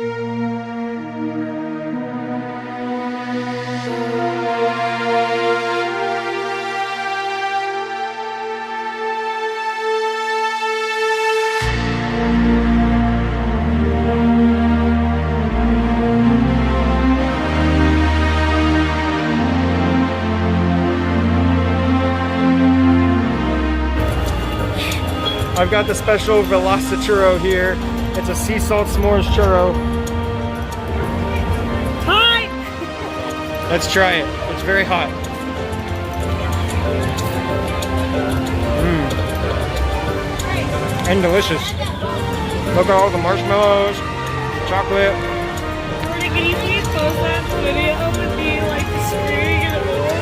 I've got the special VelociChurro here. It's a sea salt s'mores churro. Hot! Let's try it. It's very hot. And delicious. Look at all the marshmallows, chocolate. Can you please post that video with me like screaming in the middle of it?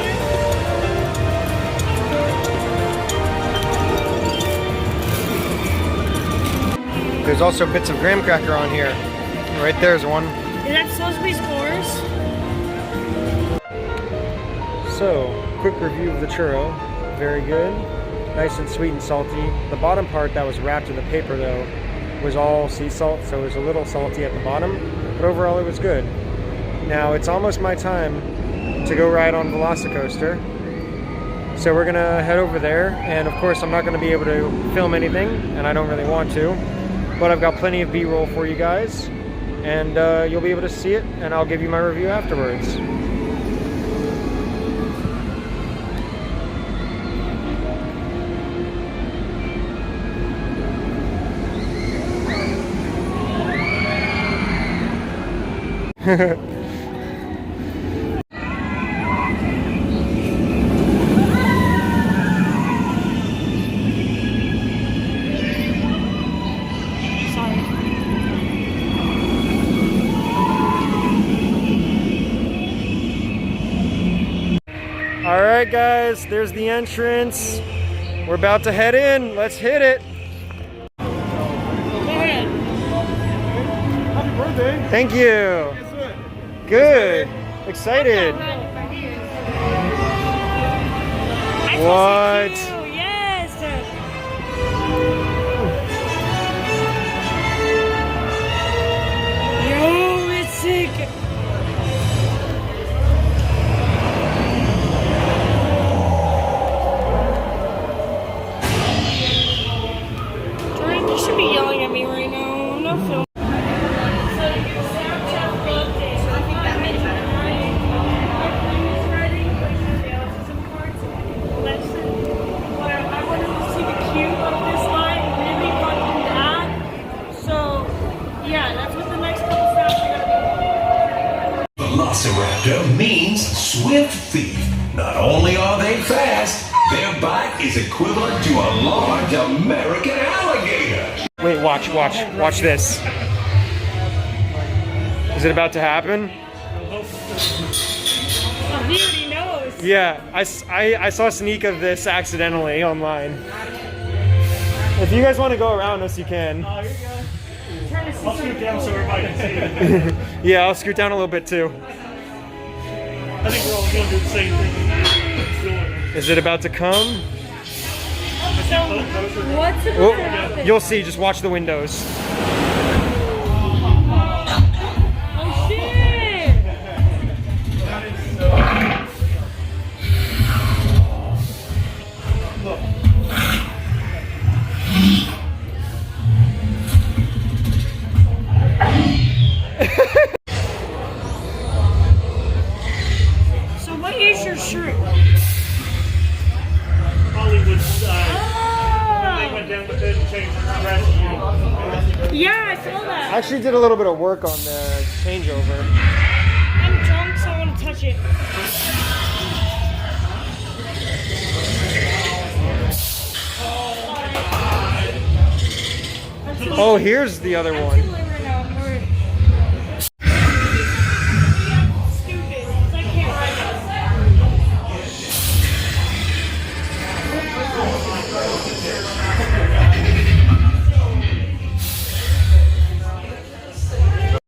There's also bits of graham cracker on here. Right there's one. Is that supposed to be s'mores? So, quick review of the churro. Very good. Nice and sweet and salty. The bottom part that was wrapped in the paper though was all sea salt, so it was a little salty at the bottom, but overall it was good. Now it's almost my time to go ride on VelociCoaster. So we're gonna head over there, and of course I'm not gonna be able to film anything, and I don't really want to. But I've got plenty of B-roll for you guys, and you'll be able to see it, and I'll give you my review afterwards. All right, guys, there's the entrance. We're about to head in. Let's hit it. Go ahead. Happy birthday. Thank you. Good. Excited. What? Yes. Yo, it's sick. Jordan, you should be yelling at me right now. I'm not filming. VelociRaptor means swift thief. Not only are they fast, their bite is equivalent to a large American alligator. Wait, watch this. Is it about to happen? Oh, he already knows. Yeah, I saw a sneak of this accidentally online. If you guys want to go around us, you can. Oh, here you go. I'll scoot down so everybody can see it. Yeah, I'll scoot down a little bit too. I think we're all going to do the same thing. Is it about to come? So, what's about to happen? You'll see, just watch the windows. Oh shit! So what is your shirt? Hollywood they went down the bed and changed Jurassic World. Yeah, I saw that. I actually did a little bit of work on the changeover. I'm drunk, so I want to touch it. Oh, here's the other one. Stupid, 'cause I can't ride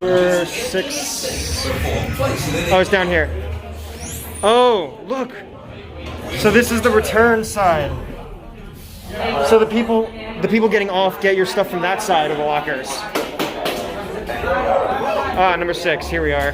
Number 6. Oh, it's down here. Oh, look. So this is the return side. So the people getting off get your stuff from that side of the lockers. Number 6, here we are.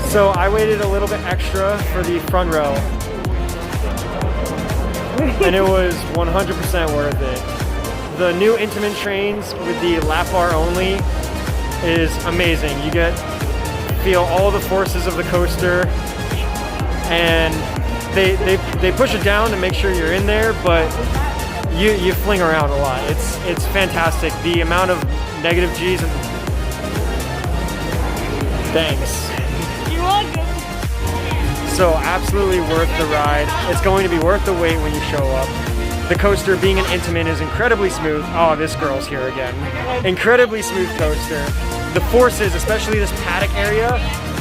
So I waited a little bit extra for the front row, and it was 100% worth it. The new Intamin trains with the lap bar only is amazing. You feel all the forces of the coaster, and they push it down to make sure you're in there, but you fling around a lot. It's fantastic. The amount of negative G's and thanks. You're welcome. So absolutely worth the ride. It's going to be worth the wait when you show up. The coaster, being an Intamin, is incredibly smooth. Oh, this girl's here again. Incredibly smooth coaster. The forces, especially this paddock area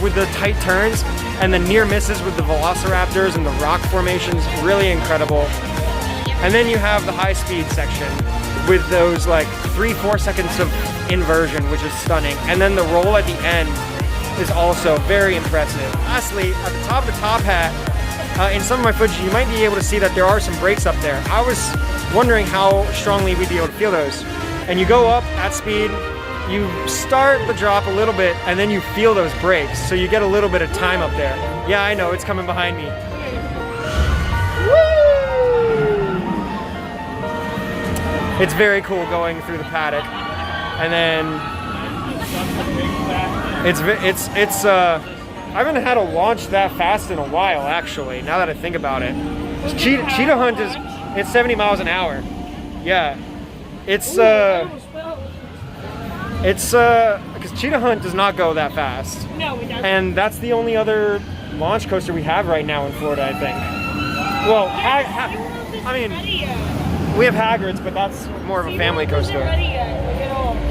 with the tight turns and the near misses with the velociraptors and the rock formations, really incredible. And then you have the high speed section with those like 3-4 seconds of inversion, which is stunning. And then the roll at the end is also very impressive. Lastly, at the top of the top hat, in some of my footage, you might be able to see that there are some brakes up there. I was wondering how strongly we'd be able to feel those. And you go up at speed, you start the drop a little bit, and then you feel those brakes, so you get a little bit of time up there. Yeah, I know, it's coming behind me. Woo! It's very cool going through the paddock. And then I haven't had a launch that fast in a while, actually, now that I think about it. Cheetah Hunt it's 70 miles an hour. Yeah. It's because Cheetah Hunt does not go that fast. No, we don't. And that's the only other launch coaster we have right now in Florida, I think. Well, I mean, we have Hagrid's, but that's more of a family coaster.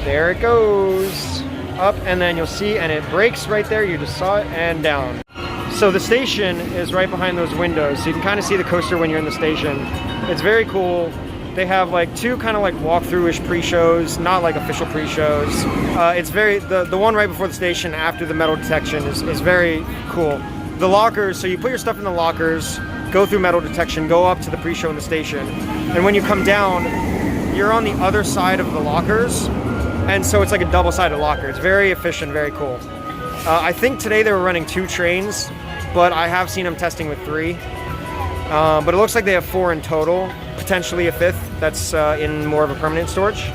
There it goes. Up, and then you'll see, and it brakes right there. You just saw it, and down. So the station is right behind those windows, so you can kind of see the coaster when you're in the station. It's very cool. They have like two kind of like walkthrough-ish pre-shows, not like official pre-shows. It's very, the one right before the station after the metal detection is very cool. The lockers, so you put your stuff in the lockers, go through metal detection, go up to the pre-show in the station. And when you come down, you're on the other side of the lockers. And so it's like a double-sided locker. It's very efficient, very cool. I think today they were running 2 trains, but I have seen them testing with 3. But it looks like they have 4 in total, potentially a 5th that's in more of a permanent storage.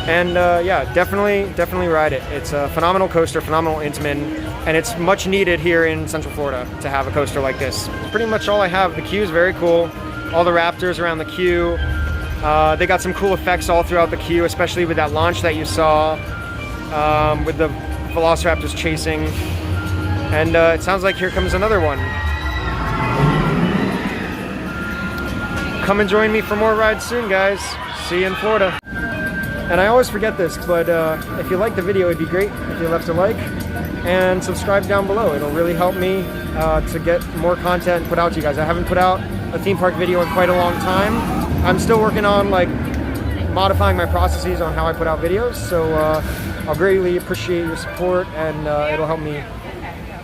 And yeah, definitely ride it. It's a phenomenal coaster, phenomenal Intamin, and it's much needed here in Central Florida to have a coaster like this. Pretty much all I have. The queue is very cool. All the raptors around the queue. They got some cool effects all throughout the queue, especially with that launch that you saw, with the Velociraptors chasing. And it sounds like here comes another one. Come and join me for more rides soon, guys. See you in Florida. And I always forget this, but if you liked the video, it'd be great if you left a like and subscribe down below. It'll really help me to get more content put out to you guys. I haven't put out a theme park video in quite a long time. I'm still working on like modifying my processes on how I put out videos, so I'll greatly appreciate your support, and it'll help me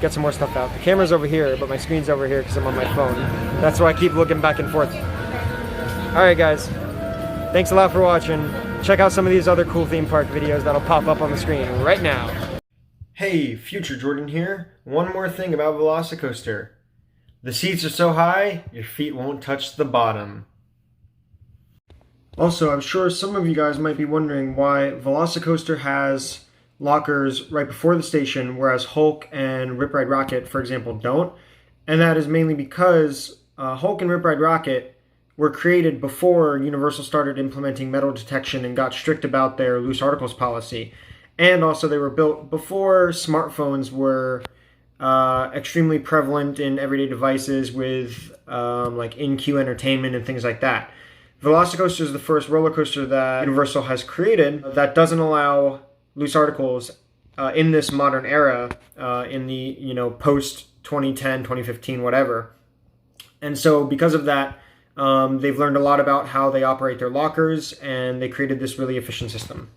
get some more stuff out. The camera's over here, but my screen's over here because I'm on my phone. That's why I keep looking back and forth. Alright guys, thanks a lot for watching. Check out some of these other cool theme park videos that'll pop up on the screen right now. Hey, Future Jordan here. One more thing about VelociCoaster. The seats are so high, your feet won't touch the bottom. Also, I'm sure some of you guys might be wondering why VelociCoaster has lockers right before the station, whereas Hulk and Rip Ride Rockit, for example, don't. And that is mainly because Hulk and Rip Ride Rockit were created before Universal started implementing metal detection and got strict about their loose articles policy. And also they were built before smartphones were extremely prevalent in everyday devices with like in-queue entertainment and things like that. VelociCoaster is the first roller coaster that Universal has created that doesn't allow loose articles in this modern era, in the, you know, post 2010, 2015, whatever. And so because of that, they've learned a lot about how they operate their lockers, and they created this really efficient system.